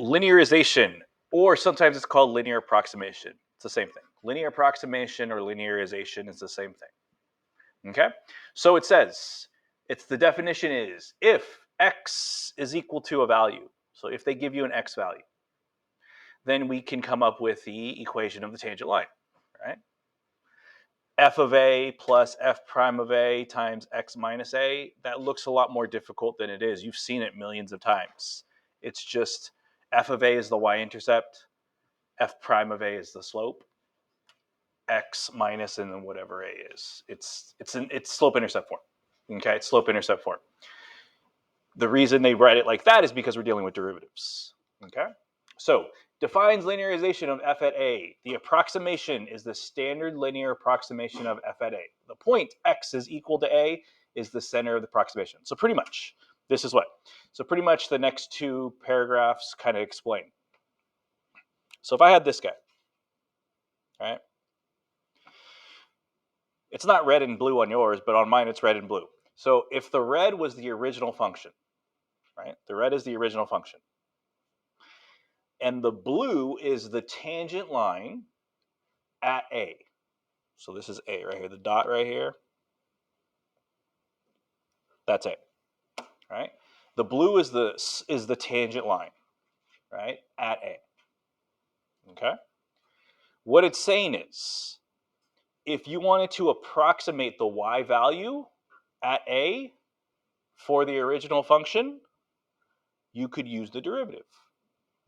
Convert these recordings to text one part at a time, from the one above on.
linearization, or sometimes it's called linear approximation. It's the same thing. Linear approximation or linearization is the same thing. Okay? So it says, the definition is if x is equal to a value, so if they give you an x value, then we can come up with the equation of the tangent line, right? F of a plus f prime of a times x minus a, that looks a lot more difficult than it is. You've seen it millions of times. It's just f of a is the y-intercept, f prime of a is the slope, x minus and then whatever a is. It's slope-intercept form. Okay, it's slope-intercept form. The reason they write it like that is because we're dealing with derivatives. Okay, so defines linearization of f at a. The approximation is the standard linear approximation of f at a. The point x is equal to a is the center of the approximation. So pretty much, this is what. So pretty much the next two paragraphs kind of explain. So if I had this guy, right? It's not red and blue on yours, but on mine it's red and blue. So if the red was the original function, right? The red is the original function. And the blue is the tangent line at A. So this is A right here, the dot right here. That's A, right? The blue is the tangent line, right, at A. Okay? What it's saying is, if you wanted to approximate the y value at A for the original function, you could use the derivative.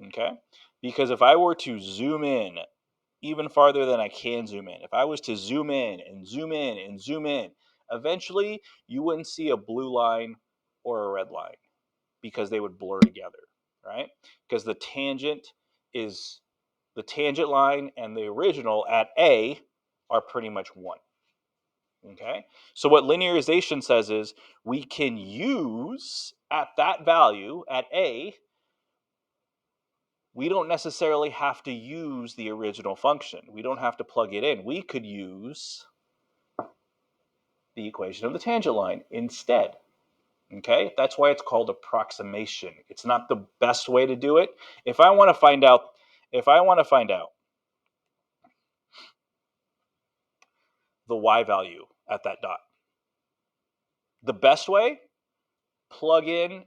Okay? Because if I were to zoom in even farther than I can zoom in, if I was to zoom in and zoom in and zoom in, eventually you wouldn't see a blue line or a red line because they would blur together, right? Because the tangent line and the original at A are pretty much one. Okay? So what linearization says is we can use at that value at A, we don't necessarily have to use the original function. We don't have to plug it in. We could use the equation of the tangent line instead. Okay? That's why it's called approximation. It's not the best way to do it. If I want to find out the y value at that dot, the best way, plug in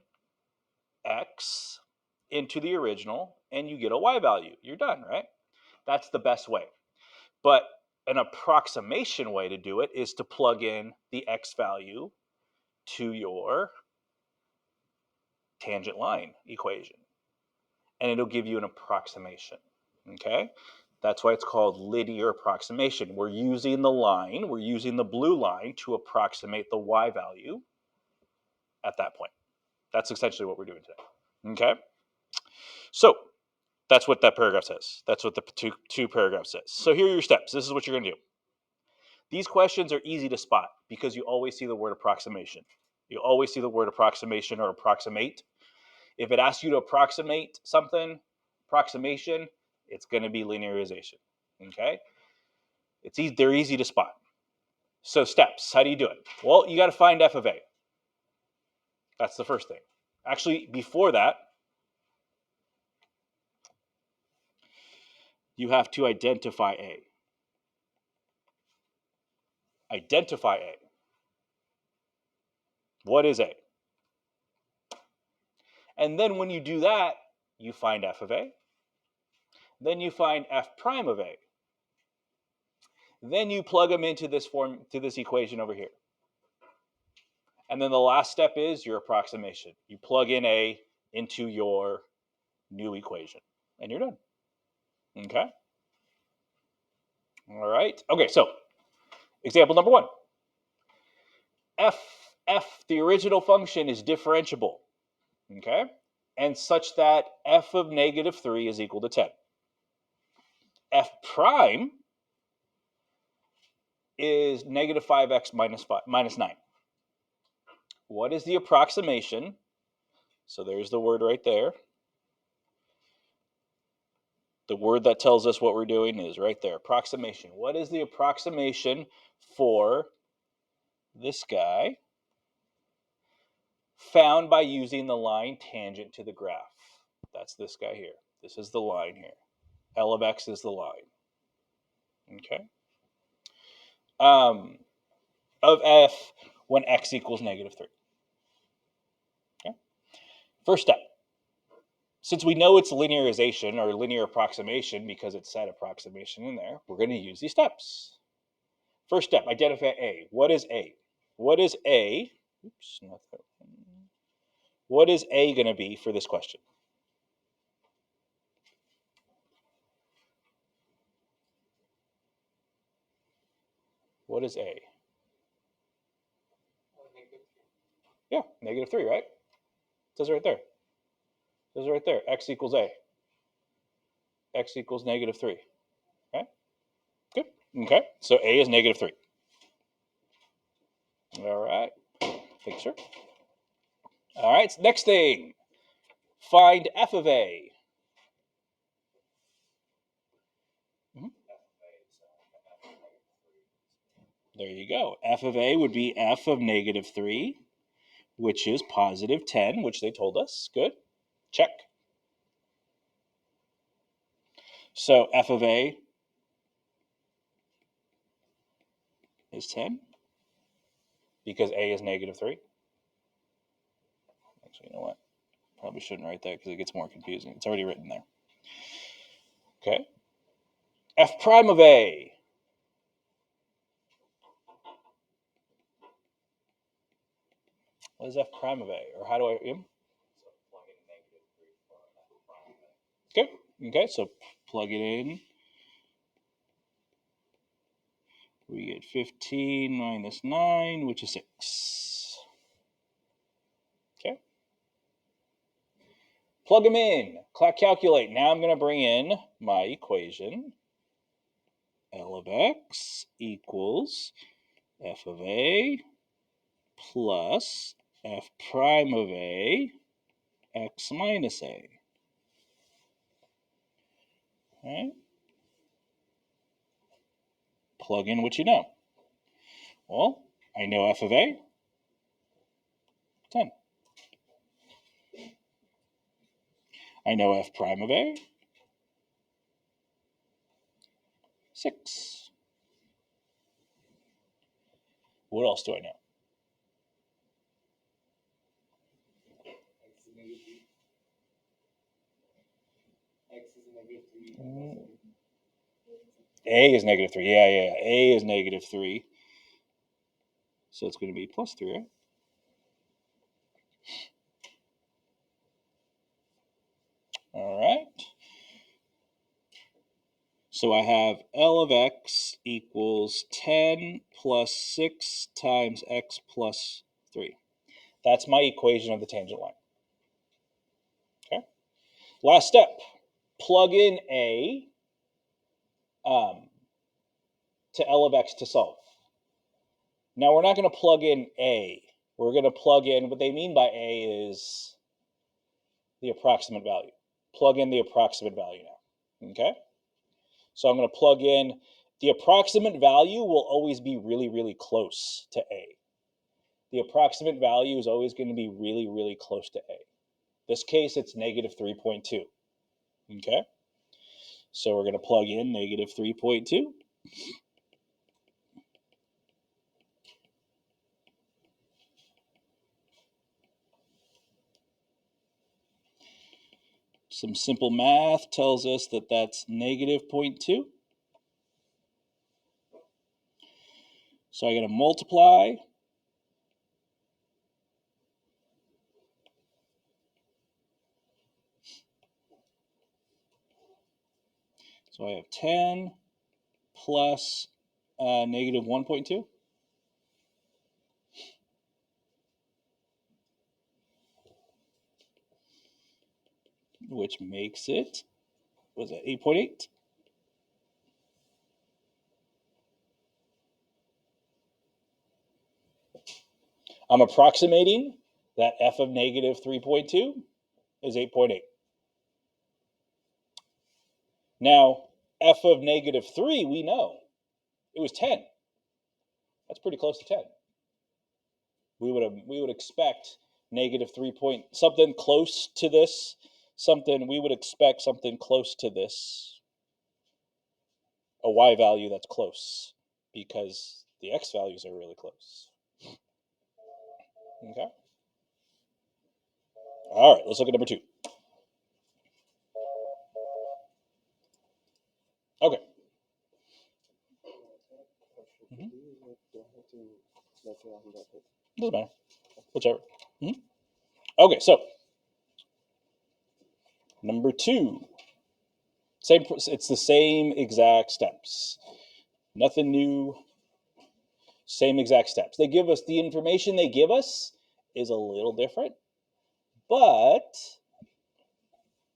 x into the original and you get a y value. You're done, right? That's the best way. But an approximation way to do it is to plug in the x value to your tangent line equation, and it'll give you an approximation. Okay? That's why it's called linear approximation. We're using the blue line to approximate the y value at that point. That's essentially what we're doing today. Okay? So that's what that paragraph says. That's what the two paragraphs says. So here are your steps. This is what you're going to do. These questions are easy to spot because you always see the word approximation. You always see the word approximation or approximate. If it asks you to approximate something, approximation, it's going to be linearization. Okay? They're easy to spot. So steps, how do you do it? Well, you got to find f of a. That's the first thing. Actually, before that, you have to identify a. Identify a. What is a? And then when you do that, you find f of a. Then you find f prime of a. Then you plug them into this equation over here. And then the last step is your approximation. You plug in a into your new equation, and you're done. Okay? All right. Okay, so example number 1. f, the original function, is differentiable. Okay? And such that f of negative 3 is equal to 10. F prime is negative 5x minus 9. What is the approximation? So there's the word right there. The word that tells us what we're doing is right there, approximation. What is the approximation for this guy found by using the line tangent to the graph? That's this guy here. This is the line here. L of x is the line. Okay. Of f when x equals -3. Okay. First step. Since we know it's linearization or linear approximation because it said approximation in there, we're going to use these steps. First step, identify A. What is A? What is A? Oops, not that one. What is A going to be for this question? What is A? Yeah, -3, right? It says right there. It says right there, x equals A. X equals -3, right? Good. Okay, so A is -3. All right, thanks, sir. All right, next thing, find f of A. There you go. F of A would be f of -3, which is +10, which they told us. Good. Check. So f of A is 10 because A is -3. Actually, you know what? Probably shouldn't write that because it gets more confusing. It's already written there. Okay. F prime of A. What is f prime of A? Or how do I... Okay. Okay, so plug it in. We get 15 minus 9, which is 6. Okay. Plug them in. Calculate. Now I'm going to bring in my equation. L of x equals f of A plus f prime of A x minus A. Okay. Plug in what you know. Well, I know f of A, 10. I know f prime of A, 6. What else do I know? A is -3. Yeah. A is -3. So it's going to be +3, right? All right. So I have L of x equals 10 plus 6 times x plus 3. That's my equation of the tangent line. Okay. Last step. Plug in A to L of x to solve. Now we're not going to plug in A. We're going to plug in, what they mean by A is the approximate value. Plug in the approximate value now. Okay. So I'm going to plug in, the approximate value will always be really, really close to A. The approximate value is always going to be really, really close to A. This case, it's -3.2. Okay? So we're going to plug in -3.2. Some simple math tells us that that's -0.2. So I got to multiply. So I have 10 plus -1.2. Which makes it, was it 8.8? I'm approximating that f of -3.2 is 8.8. Now, f of -3, we know it was 10. That's pretty close to 10. We would expect -3 point something close to this, something, we would expect something close to this, a y value that's close, because the x values are really close. Okay. All right, let's look at number 2. Okay. Doesn't matter. Whichever. Okay, so number 2. It's the same exact steps. Nothing new. Same exact steps. They give us the information they give us is a little different, but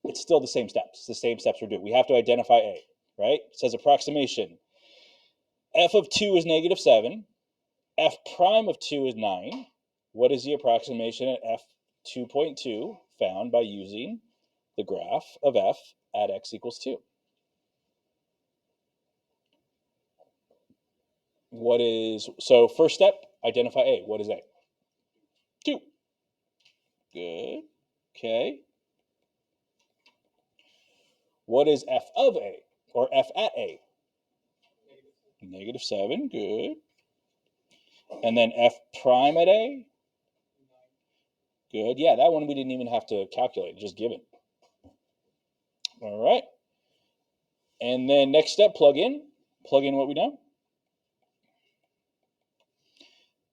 it's still the same steps. The same steps we're doing. We have to identify A, right? It says approximation. F of 2 is -7. F prime of 2 is 9. What is the approximation at f2.2 found by using the graph of f at x equals 2? So first step, identify A. What is A? 2. Good. Okay. What is f of A, or f at A? -7. Good. And then f prime at A? Good. Yeah, that one we didn't even have to calculate, just given. All right. And then next step, plug in. Plug in what we know.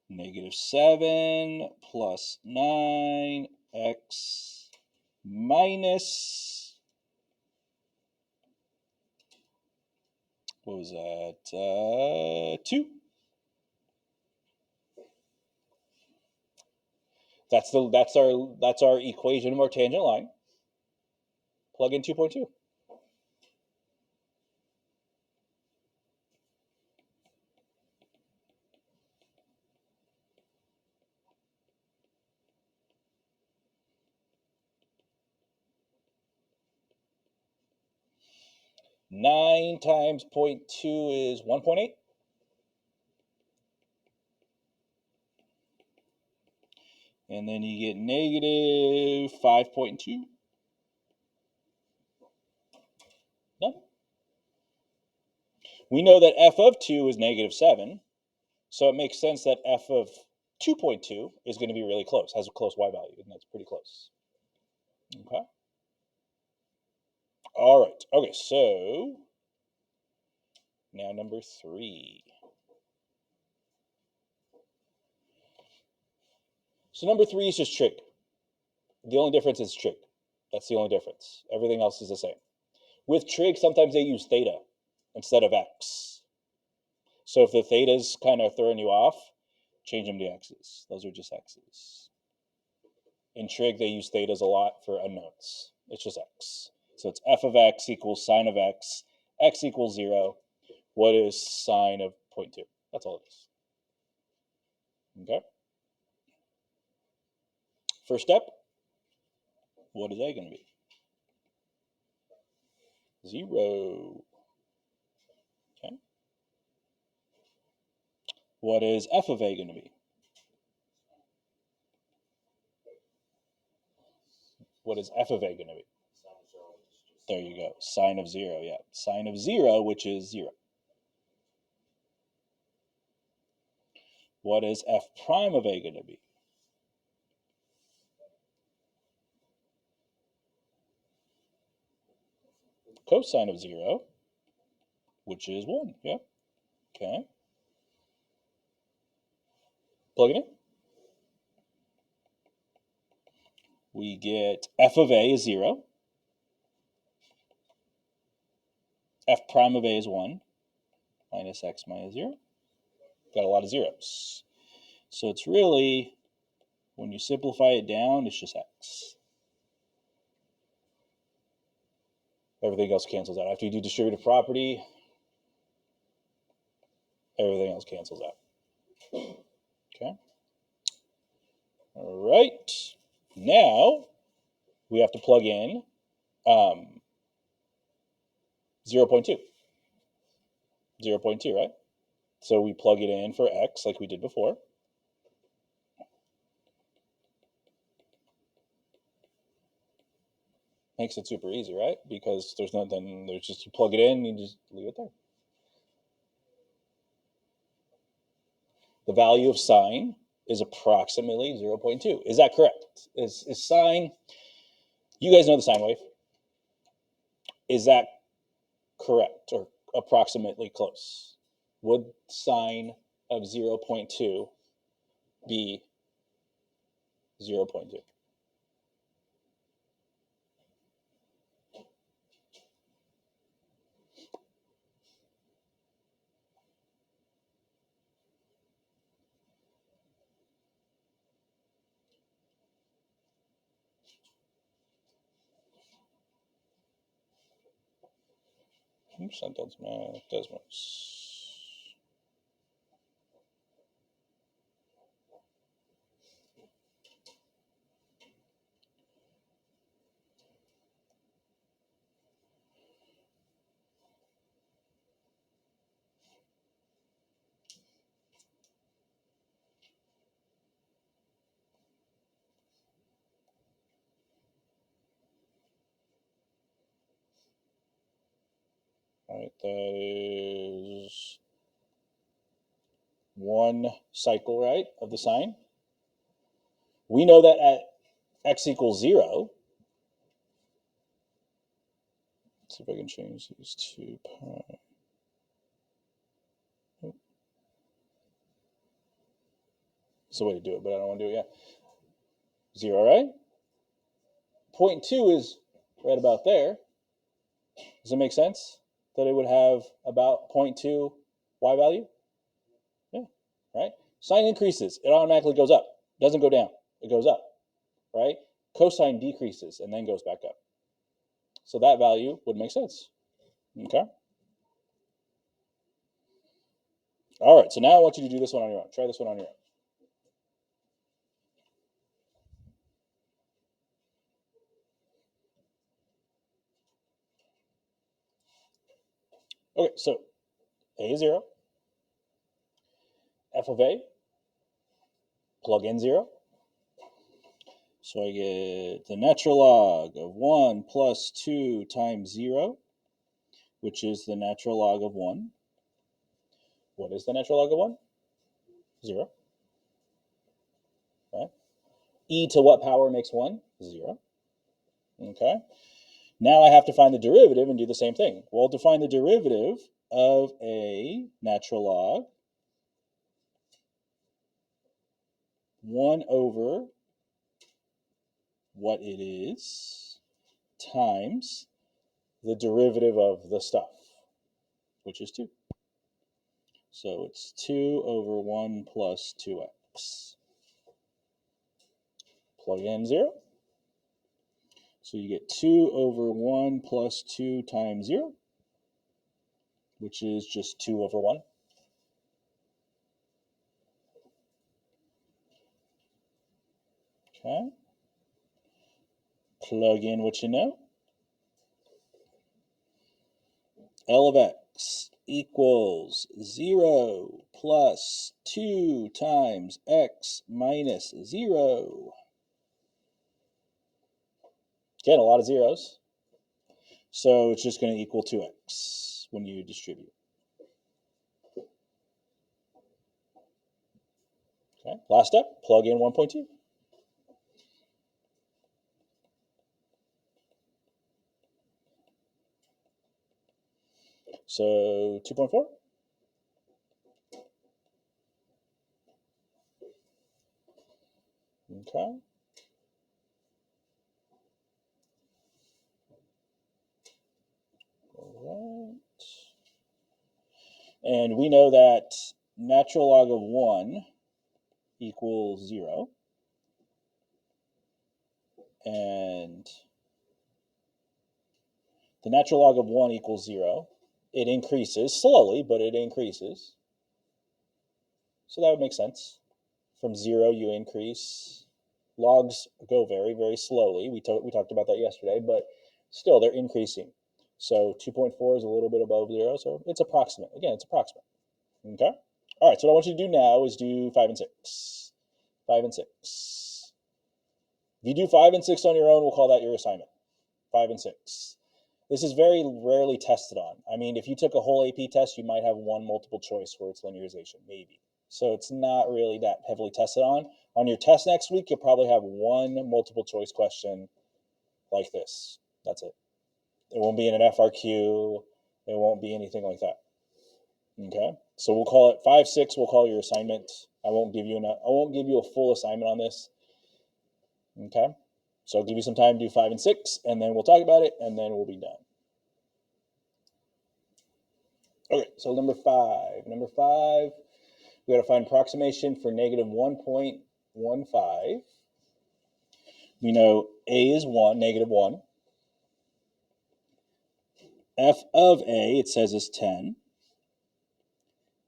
-7 plus 9x minus, what was that? 2. That's our equation of our tangent line. Plug in 2.2. Nine times 0.2 is 1.8. And then you get -5.2. Done. We know that f of 2 is -7, so it makes sense that f of 2.2 is going to be really close, has a close y value, and that's pretty close. Okay. All right. Okay, so now number 3. So number 3 is just trig. The only difference is trig. That's the only difference. Everything else is the same. With trig, sometimes they use theta instead of x. So if the theta's kind of throwing you off, change them to x's. Those are just x's. In trig, they use thetas a lot for unknowns. It's just x. So it's f of x equals sine of x equals 0. What is sine of 0.2? That's all it is. Okay. First step, what is A going to be? 0. Okay. What is f of A going to be? What is f of A going to be? There you go. Sine of 0. Yeah. Sine of 0, which is 0. What is f prime of A going to be? Cosine of 0, which is 1. Yeah. Okay. Plug it in. We get f of A is 0. F prime of A is 1. Minus x minus 0. Got a lot of zeros. So it's really, when you simplify it down, it's just x. Everything else cancels out. After you do distributive property, everything else cancels out. Okay. All right. Now we have to plug in 0.2. 0.2, right? So we plug it in for x like we did before. Makes it super easy, right? Because there's nothing, there's just, you plug it in, you just leave it there. The value of sine is approximately 0.2. Is that correct? Is sine, you guys know the sine wave. Is that correct or approximately close? Would sine of 0.2 be 0.2? Oops, that does Desmos. All right, that is 1 cycle, right, of the sine. We know that at x equals 0, let's see if I can change these to pi. It's the way to do it, but I don't want to do it yet. 0, right? 0.2 is right about there. Does it make sense that it would have about 0.2 y value? Yeah, right? Sine increases, it automatically goes up. It doesn't go down, it goes up, right? Cosine decreases and then goes back up. So that value would make sense, okay? All right, so now I want you to do this one on your own. Try this one on your own. Okay, so a is 0, f of a, plug in 0. So I get the natural log of 1 plus 2 times 0, which is the natural log of 1. What is the natural log of 1? 0. Right? E to what power makes 1? 0. Okay. Now I have to find the derivative and do the same thing. Well, to find the derivative of a natural log, 1 over what it is times the derivative of the stuff, which is 2. So it's 2 over 1 plus 2x. Plug in 0. So you get 2 over 1 plus 2 times 0, which is just 2 over 1. Okay. Plug in what you know. L of x equals 0 plus 2 times x minus 0. Again, a lot of zeros. So it's just going to equal 2x when you distribute. Okay. Last step, plug in 1.2. So 2.4. Okay. All right. And we know that natural log of 1 equals 0. And the natural log of 1 equals 0. It increases slowly, but it increases. So that would make sense. From 0, you increase. Logs go very, very slowly. We talked about that yesterday, but still, they're increasing. So 2.4 is a little bit above 0, so it's approximate. Again, it's approximate. Okay? All right, so what I want you to do now is do 5 and 6. 5 and 6. If you do 5 and 6 on your own, we'll call that your assignment. 5 and 6. This is very rarely tested on. I mean, if you took a whole AP test, you might have one multiple choice where it's linearization, maybe. So it's not really that heavily tested on. On your test next week, you'll probably have one multiple choice question like this. That's it. It won't be in an FRQ. It won't be anything like that. Okay, so we'll call it 5, 6. We'll call your assignment. I won't give you a full assignment on this. Okay, so I'll give you some time to do 5 and 6, and then we'll talk about it, and then we'll be done. Okay, so number 5. Number 5, we got to find approximation for negative 1.15. We know A is 1, negative 1. F of A, it says, is 10.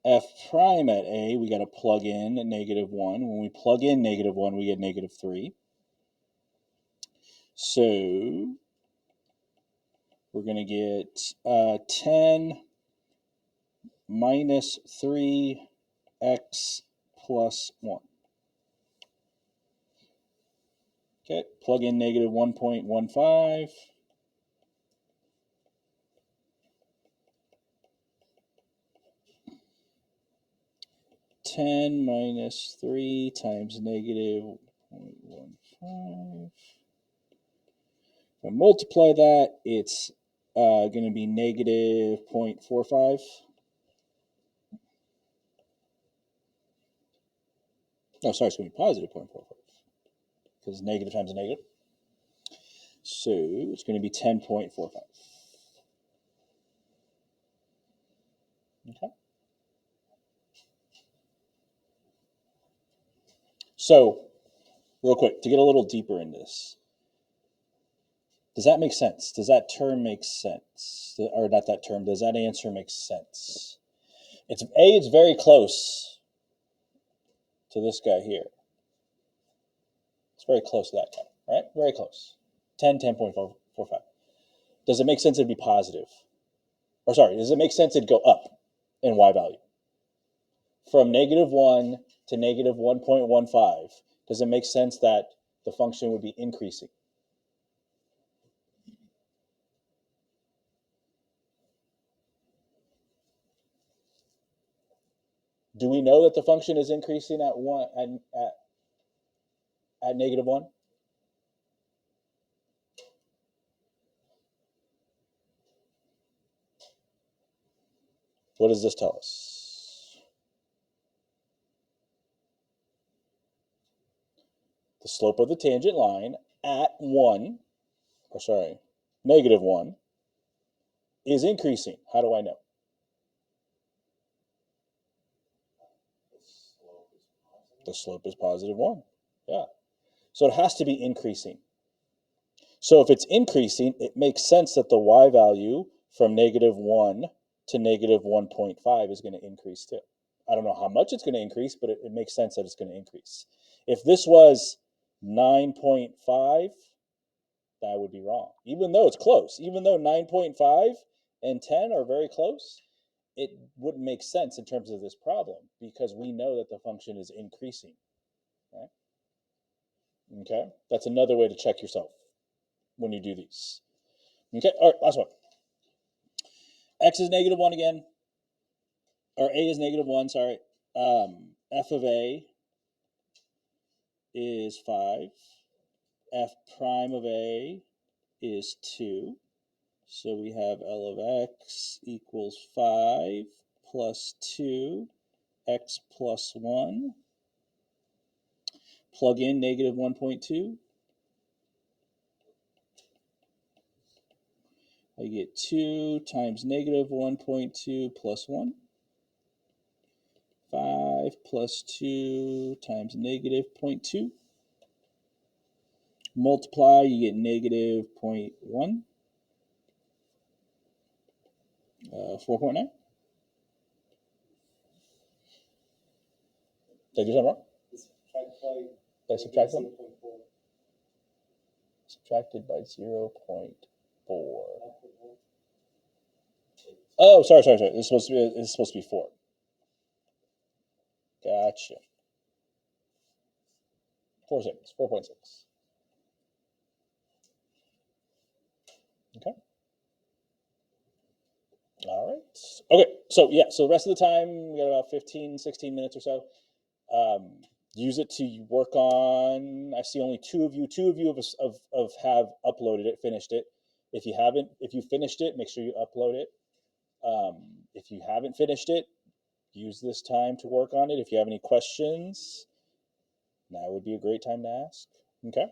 F prime at A, we got to plug in negative 1. When we plug in negative 1, we get negative 3. So we're going to get 10 minus 3x plus 1. Okay, plug in negative 1.15. Ten minus 3 times negative 0.15. If I multiply that, it's going to be negative 0.45. Oh, sorry, it's going to be positive 0.45 because negative times a negative. So it's going to be 10.45. Okay. So, real quick, to get a little deeper in this, does that make sense? Does that term make sense? Or not that term, does that answer make sense? It's very close to this guy here. It's very close to that guy, right? Very close. 10.45. Does it make sense it'd be positive? Or sorry, does it make sense it'd go up in y value? From negative 1 to negative 1.15, does it make sense that the function would be increasing? Do we know that the function is increasing at negative 1? What does this tell us? The slope of the tangent line at negative 1 is increasing. How do I know? The slope is positive 1. Yeah. So it has to be increasing. So if it's increasing, it makes sense that the y value from negative 1 to negative 1.5 is going to increase too. I don't know how much it's going to increase, but it makes sense that it's going to increase. If this was 9.5, that would be wrong. Even though it's close, even though 9.5 and 10 are very close, it wouldn't make sense in terms of this problem because we know that the function is increasing. Right? Okay, that's another way to check yourself when you do these. Okay, all right, last one. X is negative 1 again, or A is negative 1, sorry. F of A is 5. F prime of A is 2. So we have L of X equals 5 plus 2, X plus 1. Plug in negative 1.2. I get 2 times negative 1.2 plus 1. 5 plus 2 times negative 0.2. Multiply, you get negative 0.1. 4.9. Did I do something wrong? Did I subtract something? Subtracted by 0.4. Oh, sorry. It's supposed to be 4. Gotcha. 4.6. All right. Okay. So yeah. So the rest of the time, we got about 15, 16 minutes or so. Use it to work on. I see only two of you have uploaded it, finished it. If you haven't, if you finished it, make sure you upload it. If you haven't finished it, use this time to work on it. If you have any questions, now would be a great time to ask. Okay.